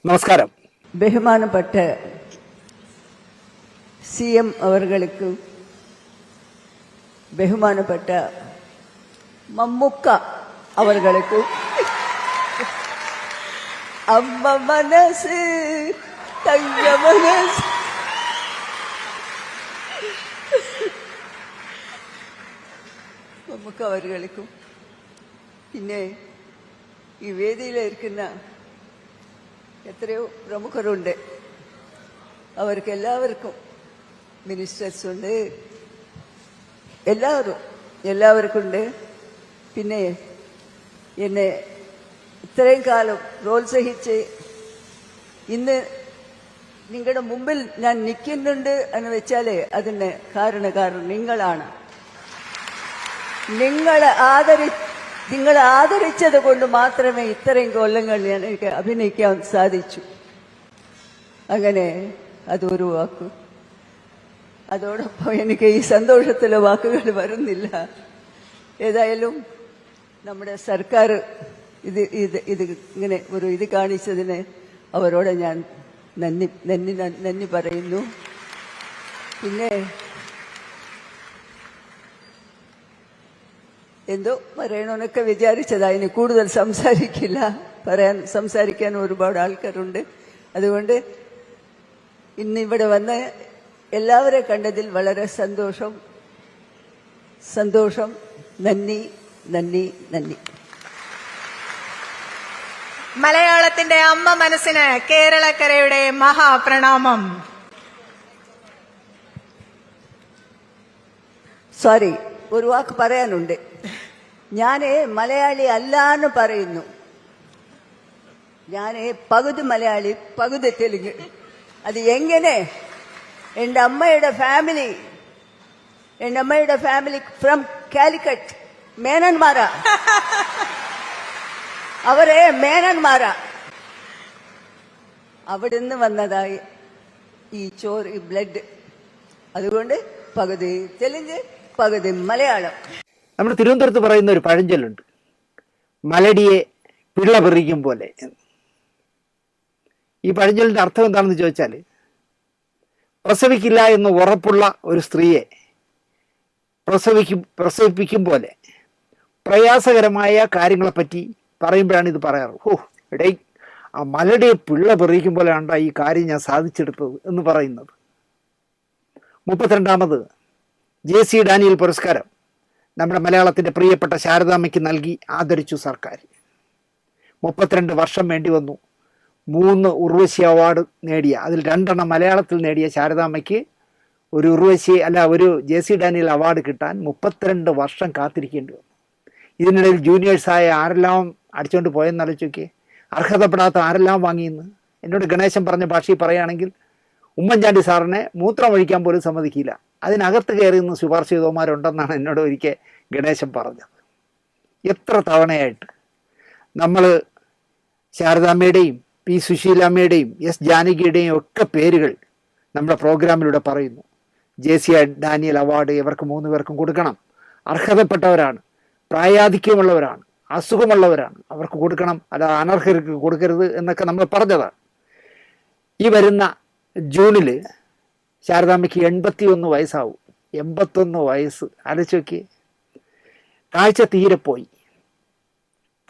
നമസ്കാരം. ബഹുമാനപ്പെട്ട CM അവർക്കും ബഹുമാനപ്പെട്ട മമ്മുക്ക അവർക്കും അമ്മ മനസ്സ് തങ്ക മനസ്സ് മമ്മുക്ക അവർക്കും പിന്നെ ഈ വേദിയിലിരിക്കുന്ന എത്രയോ പ്രമുഖരുണ്ട്. അവർക്ക് എല്ലാവർക്കും മിനിസ്റ്റേഴ്സ് ഉണ്ട്, എല്ലാവർക്കുണ്ട്. പിന്നെ എന്നെ ഇത്രയും കാലം പ്രോത്സാഹിച്ച് ഇന്ന് നിങ്ങളുടെ മുമ്പിൽ ഞാൻ നിൽക്കുന്നുണ്ട് എന്ന് വെച്ചാലേ അതിന് കാരണം നിങ്ങളാണ്. നിങ്ങളെ ആദരിച്ചത് കൊണ്ട് മാത്രമേ ഇത്രയും കൊല്ലങ്ങൾ എനിക്ക് അഭിനയിക്കാൻ സാധിച്ചു. അങ്ങനെ അതൊരു വാക്ക്. അതോടൊപ്പം എനിക്ക് ഈ സന്തോഷത്തിലെ വാക്കുകൾ വരുന്നില്ല. ഏതായാലും നമ്മുടെ സർക്കാർ ഇത് ഇങ്ങനെ ഒരു ഇത് കാണിച്ചതിന് അവരോട് ഞാൻ നന്ദി പറയുന്നു. പിന്നെ എന്തോ പറയണമെന്നൊക്കെ വിചാരിച്ചതാ. ഇനി കൂടുതൽ സംസാരിക്കാൻ ഒരുപാട് ആൾക്കാരുണ്ട്. അതുകൊണ്ട് ഇന്നിവിടെ വന്ന് എല്ലാവരെ കണ്ടതിൽ വളരെ സന്തോഷം. നന്ദി. മലയാളത്തിന്റെ അമ്മ മനസ്സിന് കേരളക്കരയുടെ മഹാപ്രണാമം. സോറി, ഒരു വാക്ക് പറയാനുണ്ട്. ഞാന് മലയാളി അല്ലാന്ന് പറയുന്നു. ഞാന് പകുതി മലയാളി പകുതി തെലുങ്ക്. അത് എങ്ങനെ? എൻ്റെ അമ്മയുടെ ഫാമിലി ഫ്രം കാലിക്കറ്റ് മേനന്മാരാ. അവരെ മേനന്മാരാ. അവിടുന്ന് വന്നതായി ഈ ബ്ലഡ്. അതുകൊണ്ട് പകുതി തെലുങ്ക് പകുതി മലയാളം. നമ്മുടെ തിരുവനന്തപുരത്ത് പറയുന്ന ഒരു പഴഞ്ചൊല്ലുണ്ട്, മലടിയെ പിള്ള പെറിക്കും പോലെ. ഈ പഴഞ്ചൊല്ലിന്റെ അർത്ഥം എന്താണെന്ന് ചോദിച്ചാൽ, പ്രസവിക്കില്ല എന്ന് ഉറപ്പുള്ള ഒരു സ്ത്രീയെ പ്രസവിപ്പിക്കും പോലെ പ്രയാസകരമായ കാര്യങ്ങളെപ്പറ്റി പറയുമ്പോഴാണ് ഇത് പറയാറ്. എടേ, ആ മലടിയെ പിള്ള പെറിക്കും പോലെ ആണ് ഈ കാര്യം ഞാൻ സാധിച്ചെടുത്തത് എന്ന് പറയുന്നത്. 32ാമത് JC ഡാനിയൽ പുരസ്കാരം നമ്മുടെ മലയാളത്തിൻ്റെ പ്രിയപ്പെട്ട ശാരദാമ്മയ്ക്ക് നൽകി ആദരിച്ചു സർക്കാർ. 32 വർഷം വേണ്ടി വന്നു 3 ഉർവശി അവാർഡ് നേടിയ, അതിൽ 2 മലയാളത്തിൽ നേടിയ ശാരദാമ്മയ്ക്ക് ഒരു JC ഡാനിയൽ അവാർഡ് കിട്ടാൻ 32 വർഷം കാത്തിരിക്കേണ്ടി വന്നു. ഇതിനിടയിൽ ജൂനിയേഴ്സായ ആരെല്ലാം അടിച്ചുകൊണ്ട് പോയെന്ന് ആലോചിച്ചൊക്കെ. അർഹതപ്പെടാത്ത ആരെല്ലാം വാങ്ങിയെന്ന് എന്നോട് ഗണേശൻ പറഞ്ഞ ഭാഷയിൽ പറയുകയാണെങ്കിൽ, ഉമ്മൻചാണ്ടി സാറിനെ മൂത്രം ഒഴിക്കാൻ പോലും സമ്മതിക്കില്ല, അതിനകത്ത് കയറി നിന്ന് ശുപാർശ ചെയ്തവന്മാരുണ്ടെന്നാണ് എന്നോട് ഒരിക്കൽ ഗണേശൻ പറഞ്ഞത്. എത്ര തവണയായിട്ട് നമ്മൾ ശാരദാമ്മയുടെയും P. സുശീലാമ്മയുടെയും S. ജാനകിയുടെയും ഒക്കെ പേരുകൾ നമ്മുടെ പ്രോഗ്രാമിലൂടെ പറയുന്നു. JC ഡാനിയൽ അവാർഡ് ഇവർക്ക് 3 പേർക്കും കൊടുക്കണം. അർഹതപ്പെട്ടവരാണ്, പ്രായാധിക്യമുള്ളവരാണ്, അസുഖമുള്ളവരാണ്, അവർക്ക് കൊടുക്കണം, അല്ല അനർഹർക്ക് കൊടുക്കരുത് എന്നൊക്കെ നമ്മൾ പറഞ്ഞതാണ്. ഈ വരുന്ന ജൂണിൽ ശാരദാമ്മയ്ക്ക് 81 വയസ്സാവും. 81 വയസ്സ് ആലോചിച്ച് നോക്കി. കാഴ്ച തീരെ പോയി,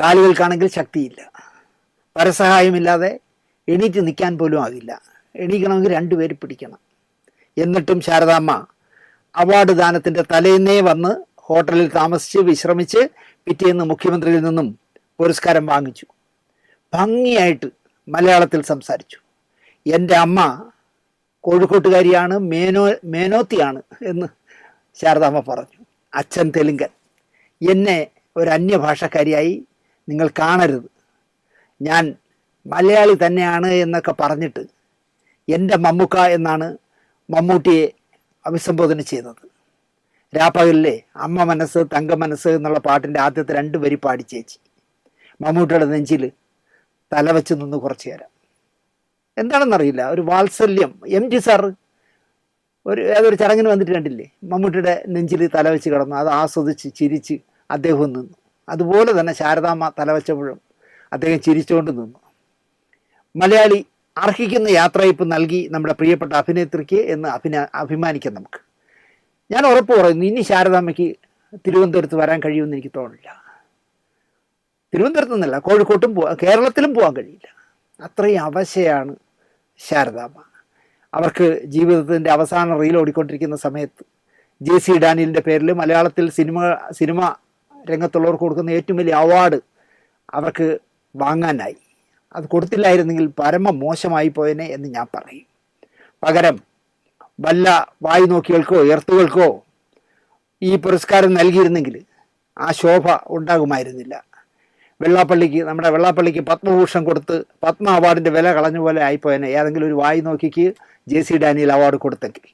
കാലുകൾക്കാണെങ്കിൽ ശക്തിയില്ല, പരസഹായമില്ലാതെ എണീറ്റ് നിൽക്കാൻ പോലും ആകില്ല. എണീക്കണമെങ്കിൽ 2 പേര് പിടിക്കണം. എന്നിട്ടും ശാരദാമ്മ അവാർഡ് ദാനത്തിൻ്റെ തലേന്നേ വന്ന് ഹോട്ടലിൽ താമസിച്ച് വിശ്രമിച്ച് പിറ്റേന്ന് മുഖ്യമന്ത്രിയിൽ നിന്നും പുരസ്കാരം വാങ്ങിച്ചു. ഭംഗിയായിട്ട് മലയാളത്തിൽ സംസാരിച്ചു. എൻ്റെ അമ്മ കോഴിക്കോട്ടുകാരിയാണ്, മേനോത്തിയാണ് എന്ന് ശാരദാമ്മ പറഞ്ഞു. അച്ഛൻ തെലുങ്കൻ. എന്നെ ഒരു അന്യഭാഷക്കാരിയായി നിങ്ങൾ കാണരുത്, ഞാൻ മലയാളി തന്നെയാണ് എന്നൊക്കെ പറഞ്ഞിട്ട് എൻ്റെ മമ്മുക്ക എന്നാണ് മമ്മൂട്ടിയെ അഭിസംബോധന ചെയ്തത്. രാപ്പകലിലെ അമ്മ മനസ്സ് തങ്ക മനസ്സ് എന്നുള്ള പാട്ടിൻ്റെ ആദ്യത്തെ 2 വരി പാടി ചേച്ചി മമ്മൂട്ടിയുടെ നെഞ്ചിൽ തലവെച്ച് നിന്ന് കുറച്ചു നേരം. എന്താണെന്നറിയില്ല, ഒരു വാത്സല്യം. MG സാറ് ഏതൊരു ചടങ്ങിന് വന്നിട്ട് കണ്ടില്ലേ, മമ്മൂട്ടിയുടെ നെഞ്ചിൽ തലവെച്ച് കിടന്നു, അത് ആസ്വദിച്ച് ചിരിച്ച് അദ്ദേഹം നിന്നു. അതുപോലെ തന്നെ ശാരദാമ്മ തലവെച്ചപ്പോഴും അദ്ദേഹം ചിരിച്ചുകൊണ്ട് നിന്നു. മലയാളി അർഹിക്കുന്ന യാത്രയപ്പ് നൽകി നമ്മുടെ പ്രിയപ്പെട്ട അഭിനേത്രിക്ക് എന്ന് അഭിമാനിക്കാം നമുക്ക്. ഞാൻ ഉറപ്പ് പറയുന്നു, ഇനി ശാരദാമ്മയ്ക്ക് തിരുവനന്തപുരത്ത് വരാൻ കഴിയുമെന്ന് എനിക്ക് തോന്നില്ല. തിരുവനന്തപുരത്ത് നിന്നല്ല, കോഴിക്കോട്ടും കേരളത്തിലും പോകാൻ കഴിയില്ല. അത്രയും അവശയാണ് ശാരദാമ്മ. അവർക്ക് ജീവിതത്തിൻ്റെ അവസാന റീൽ ഓടിക്കൊണ്ടിരിക്കുന്ന സമയത്ത് JC ഡാനിയലിൻ്റെ പേരിൽ മലയാളത്തിൽ സിനിമ രംഗത്തുള്ളവർക്ക് കൊടുക്കുന്ന ഏറ്റവും വലിയ അവാർഡ് അവർക്ക് വാങ്ങാനായി. അത് കൊടുത്തില്ലായിരുന്നെങ്കിൽ പരമ മോശമായി പോയനെ എന്ന് ഞാൻ പറയും. പകരം വല്ല വായു നോക്കികൾക്കോ എർത്തുകൾക്കോ ഈ പുരസ്കാരം നൽകിയിരുന്നെങ്കിൽ ആ ശോഭ ഉണ്ടാകുമായിരുന്നില്ല. നമ്മുടെ വെള്ളാപ്പള്ളിക്ക് പത്മഭൂഷൺ കൊടുത്ത് പത്മ അവാർഡിൻ്റെ വില കളഞ്ഞ പോലെ ആയിപ്പോയനെ ഏതെങ്കിലും ഒരു വായു നോക്കിക്ക് JC ഡാനിയൽ അവാർഡ് കൊടുത്തെങ്കിൽ.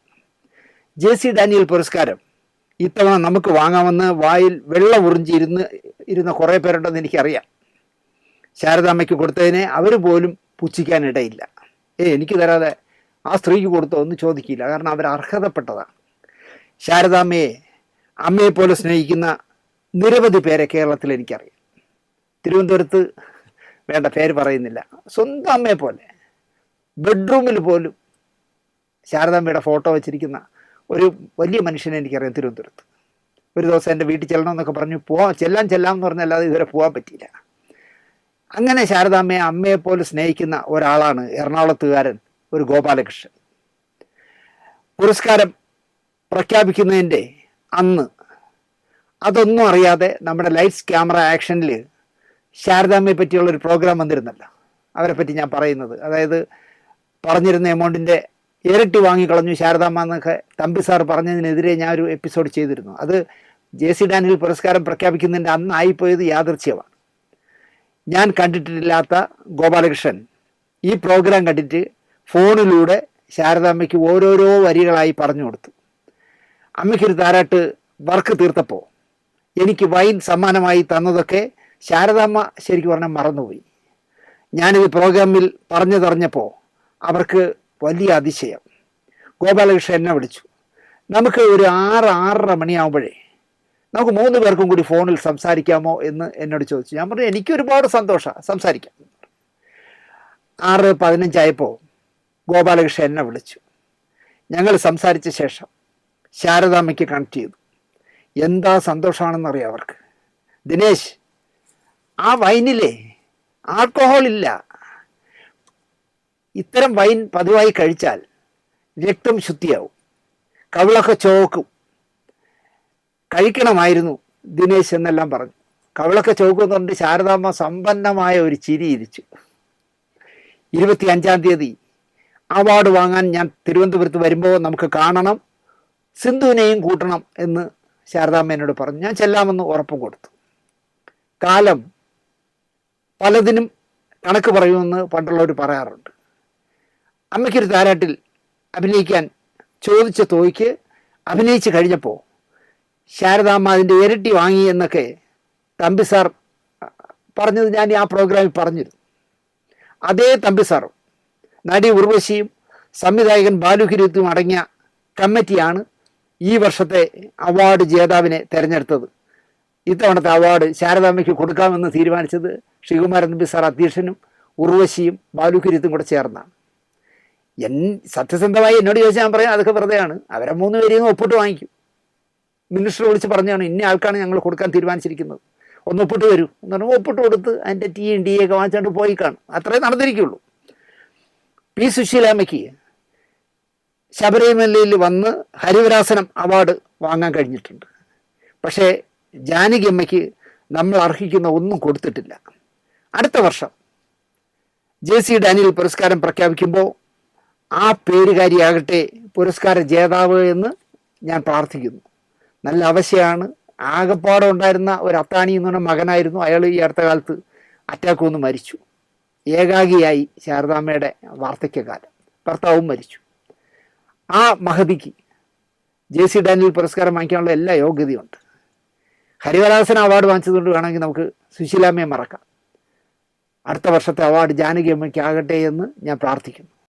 JC ഡാനിയൽ പുരസ്കാരം ഇത്തവണ നമുക്ക് വാങ്ങാമെന്ന് വായിൽ വെള്ളം ഇരുന്ന കുറേ പേരുണ്ടെന്ന് എനിക്കറിയാം. ശാരദാമ്മയ്ക്ക് കൊടുത്തതിനെ അവർ പോലും പുച്ഛിക്കാനിടയില്ല. എനിക്ക് തരാതെ ആ സ്ത്രീക്ക് കൊടുത്തോ എന്ന് ചോദിക്കില്ല. കാരണം അവർ അർഹതപ്പെട്ടതാണ്. ശാരദാമ്മയെ അമ്മയെപ്പോലെ സ്നേഹിക്കുന്ന നിരവധി പേരെ കേരളത്തിൽ എനിക്കറിയാം. തിരുവനന്തപുരത്ത് വേണ്ട, പേര് പറയുന്നില്ല, സ്വന്തം അമ്മയെപ്പോലെ ബെഡ്റൂമിൽ പോലും ശാരദാമ്മയുടെ ഫോട്ടോ വെച്ചിരിക്കുന്ന ഒരു വലിയ മനുഷ്യനെ എനിക്കറിയാം തിരുവനന്തപുരത്ത്. ഒരു ദിവസം എൻ്റെ വീട്ടിൽ ചെല്ലണമെന്നൊക്കെ പറഞ്ഞു ചെല്ലാമെന്ന് പറഞ്ഞല്ലാതെ ഇതുവരെ പോകാൻ പറ്റിയില്ല. അങ്ങനെ ശാരദാമ്മയെ അമ്മയെപ്പോലെ സ്നേഹിക്കുന്ന ഒരാളാണ് എറണാകുളത്തുകാരൻ ഒരു ഗോപാലകൃഷ്ണൻ. പുരസ്കാരം പ്രഖ്യാപിക്കുന്നതിൻ്റെ അന്ന് അതൊന്നും അറിയാതെ നമ്മുടെ ലൈറ്റ്സ് ക്യാമറ ആക്ഷനിൽ ശാരദാമ്മയെ പറ്റിയുള്ളൊരു പ്രോഗ്രാം വന്നിരുന്നല്ലോ. അവരെ പറ്റി ഞാൻ പറയുന്നത്, അതായത് പറഞ്ഞിരുന്ന എമൗണ്ടിൻ്റെ ഇരട്ടി വാങ്ങിക്കളഞ്ഞു ശാരദാമ്മ എന്നൊക്കെ തമ്പി സാർ പറഞ്ഞതിനെതിരെ ഞാൻ ഒരു എപ്പിസോഡ് ചെയ്തിരുന്നു. അത് JC ഡാനിയൽ പുരസ്കാരം പ്രഖ്യാപിക്കുന്നതിൻ്റെ അന്നായിപ്പോയത് യാദൃച്ഛ്യമാണ്. ഞാൻ കണ്ടിട്ടില്ലാത്ത ഗോപാലകൃഷ്ണൻ ഈ പ്രോഗ്രാം കണ്ടിട്ട് ഫോണിലൂടെ ശാരദാമ്മയ്ക്ക് ഓരോരോ വരികളായി പറഞ്ഞു കൊടുത്തു. അമ്മയ്ക്കൊരു താരാട്ട് വർക്ക് തീർത്തപ്പോൾ എനിക്ക് വൈൻ സമ്മാനമായി തന്നതൊക്കെ ശാരദാമ്മ ശരിക്കും പറഞ്ഞാൽ മറന്നുപോയി. ഞാനിത് പ്രോഗ്രാമിൽ പറഞ്ഞപ്പോൾ അവർക്ക് വലിയ അതിശയം. ഗോപാലകൃഷ്ണൻ എന്നെ വിളിച്ചു. നമുക്ക് ഒരു 6-6:30 മണിയാകുമ്പോഴേ നമുക്ക് 3 പേർക്കും കൂടി ഫോണിൽ സംസാരിക്കാമോ എന്ന് എന്നോട് ചോദിച്ചു. ഞാൻ പറഞ്ഞു എനിക്കൊരുപാട് സന്തോഷമാണ്, സംസാരിക്കാം. 6:15 ഗോപാലകൃഷ്ണൻ എന്നെ വിളിച്ചു. ഞങ്ങൾ സംസാരിച്ച ശേഷം ശാരദാമ്മയ്ക്ക് കണക്ട് ചെയ്തു. എന്താ സന്തോഷമാണെന്നറിയാം അവർക്ക്. ദിനേശ്, ആ വൈനിലെ ആൽക്കഹോൾ ഇല്ല. ഇത്തരം വൈൻ പതിവായി കഴിച്ചാൽ രക്തം ശുദ്ധിയാവും, കവിളൊക്കെ ചോക്കും, കഴിക്കണമായിരുന്നു ദിനേശ് എന്നെല്ലാം പറഞ്ഞു. കവിളൊക്കെ ചോക്കുന്നുണ്ട്. ശാരദാമ്മ സമ്പന്നമായ ഒരു ചിരി ഇരിച്ചു. 25-ാം തീയതി അവാർഡ് വാങ്ങാൻ ഞാൻ തിരുവനന്തപുരത്ത് വരുമ്പോൾ നമുക്ക് കാണണം, സിന്ധുവിനെയും കൂട്ടണം എന്ന് ശാരദാമ്മ എന്നോട് പറഞ്ഞു. ഞാൻ ചെല്ലാമെന്ന് ഉറപ്പും കൊടുത്തു. കാലം പലതിനും കണക്ക് പറയുമെന്ന് പണ്ടുള്ളവർ പറയാറുണ്ട്. അമ്മയ്ക്കൊരു താരാട്ടിൽ അഭിനയിക്കാൻ ചോദിച്ച തോയ്ക്ക് അഭിനയിച്ച് കഴിഞ്ഞപ്പോൾ ശാരദാമ്മ അതിൻ്റെ ഇരട്ടി വാങ്ങി എന്നൊക്കെ തമ്പി സാർ പറഞ്ഞത് ഞാൻ ആ പ്രോഗ്രാമിൽ പറഞ്ഞിരുന്നു. അതേ തമ്പി സാറും നടി ഉർവശിയും സംവിധായകൻ ബാലുഹിരുത്തും അടങ്ങിയ കമ്മിറ്റിയാണ് ഈ വർഷത്തെ അവാർഡ് ജേതാവിനെ തിരഞ്ഞെടുത്തത്. ഇത്തവണത്തെ അവാർഡ് ശാരദാമ്മയ്ക്ക് കൊടുക്കാമെന്ന് തീരുമാനിച്ചത് ശ്രീകുമാരൻ തമ്പി സാർ അധ്യക്ഷനും ഉർവശിയും ബാലുഹിരുത്തും കൂടെ ചേർന്നാണ്. സത്യസന്ധമായി എന്നോട് ചോദിച്ചാൽ ഞാൻ പറയാം അതൊക്കെ വെറുതെയാണ്. അവരെ 3 പേരെയും ഒപ്പിട്ട് വാങ്ങിക്കും. മിനിസ്റ്റർ വിളിച്ച് പറഞ്ഞാണ് ഇന്ന ആൾക്കാണ് ഞങ്ങൾ കൊടുക്കാൻ തീരുമാനിച്ചിരിക്കുന്നത്, ഒന്ന് ഒപ്പിട്ട് വരൂ എന്ന് പറഞ്ഞാൽ ഒപ്പിട്ട് കൊടുത്ത് അതിൻ്റെ DA ഒക്കെ വാങ്ങിച്ചുകൊണ്ട് പോയി കാണും. അത്രേ നടന്നിരിക്കുള്ളൂ. P. സുശീലാമ്മയ്ക്ക് ശബരിമലയിൽ വന്ന് ഹരിവരാസനം അവാർഡ് വാങ്ങാൻ കഴിഞ്ഞിട്ടുണ്ട്. പക്ഷേ ജാനകി അമ്മയ്ക്ക് നമ്മൾ അർഹിക്കുന്ന ഒന്നും കൊടുത്തിട്ടില്ല. അടുത്ത വർഷം JC ഡാനിയൽ പുരസ്കാരം പ്രഖ്യാപിക്കുമ്പോൾ ആ പേരുകാരിയാകട്ടെ പുരസ്കാര ജേതാവ് എന്ന് ഞാൻ പ്രാർത്ഥിക്കുന്നു. നല്ല അവശയാണ്. ആകപ്പാടം ഉണ്ടായിരുന്ന ഒരു അത്താണി എന്ന് പറഞ്ഞ മകനായിരുന്നു അയാൾ. ഈ അടുത്ത കാലത്ത് അറ്റാക്ക് വന്ന് മരിച്ചു. ഏകാഗിയായി ശാരദാമ്മയുടെ വാർദ്ധക്യകാലം. ഭർത്താവും മരിച്ചു. ആ മഹതിക്ക് JC ഡാനിയൽ പുരസ്കാരം വാങ്ങിക്കാനുള്ള എല്ലാ യോഗ്യതയുണ്ട്. ഹരിവരാസന അവാർഡ് വാങ്ങിച്ചതുകൊണ്ട് വേണമെങ്കിൽ നമുക്ക് സുശീലാമ്മയെ മറക്കാം. അടുത്ത വർഷത്തെ അവാർഡ് ജാനകി അമ്മയ്ക്കാകട്ടെ എന്ന് ഞാൻ പ്രാർത്ഥിക്കുന്നു.